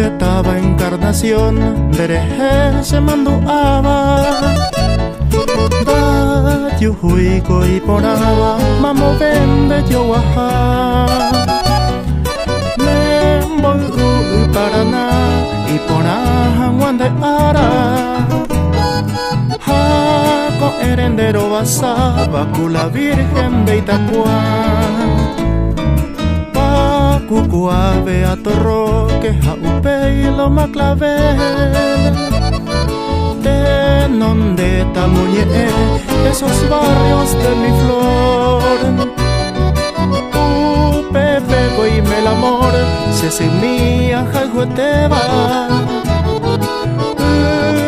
estaba Encarnación, dereje se manduaba. Da yuhuico y poraba, mamo vende yo ajá. Me Paraná y Ponaja Guande Ara. Jaco herendero basaba, la Virgen de Itacuá. Cucua Beato Roque, Jaupe y Loma Clavel. De donde tamuñe esos barrios de mi flor. Pepe y el amor se semía Jaihueteba.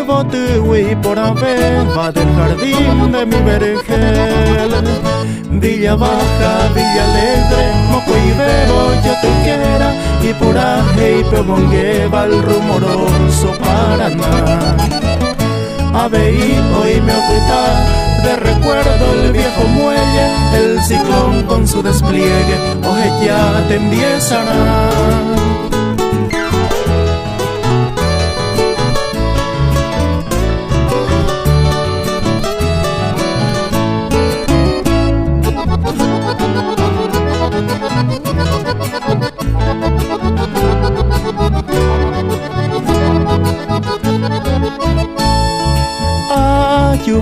Botuí por Aveva del jardín de mi vergel. Villa Baja, Villa Alegre, Moco y Bebo, yo te quiera. Y por Aje y Pebongueva el rumoroso Paraná. Aveí hoy me oculta de recuerdo el viejo muelle, el ciclón con su despliegue, oje ya te empiezará.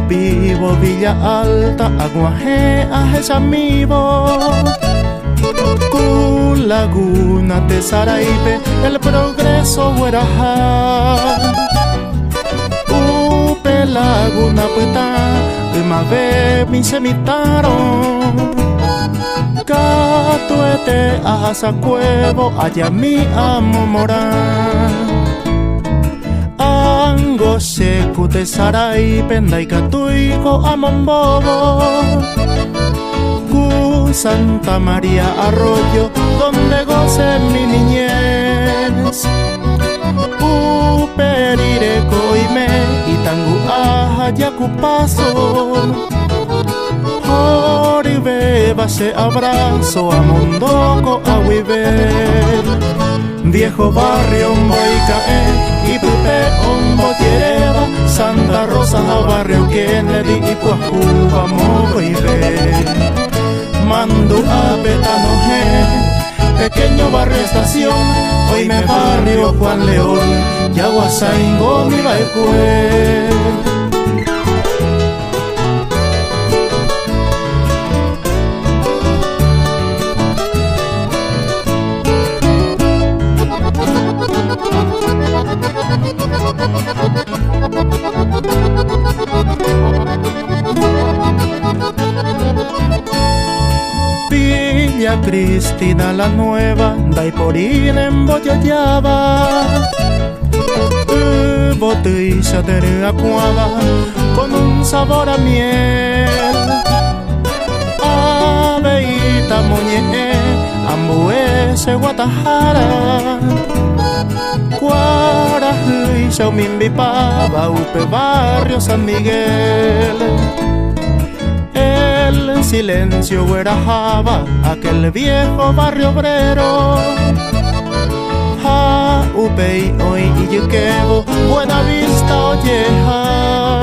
Vivo Villa Alta, Aguaje, Ajezamivo, Cu Laguna, Tesaraipe, El Progreso, Huerajá, Upe Laguna, Puetá, Mabe, Misemitaro, Catuete, Ajazacuevo, Ayami, Amomorán. Goce Cutesaraipe, Pendaicatuico, Amombobo, Cu Santa María Arroyo, donde goce mi niñez. Peririco y me, Itangu Aja, Yacupazo, Oribeba se abrazo, a Mondoco, a Huibel. Viejo barrio Mboicae y Pupe Ombotiereba, Santa Rosa barrio Kennedy y Puajuba Moco y Be. Mandu a Betanoje, pequeño barrio estación, hoy me barrio Juan León, Yaguasaingo mi Baecue. Villa Cristina la Nueva, Daiporín en Boyoyaba. Botella de acuada con un sabor a miel. Aveita Moñe, Ambuese, Guatajara. Cuarajú y Xiaumimbipa, Upe barrio San Miguel. El silencio Huerajaba, aquel viejo barrio obrero. Ja, Upey, hoy y Yuquebo, Buena Vista, Olleja.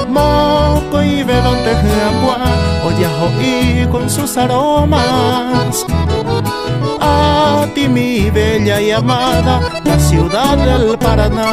Moco y Bebante, Agua, Ollajo y con sus aromas. A ti mi bella y amada, la ciudad del Paraná.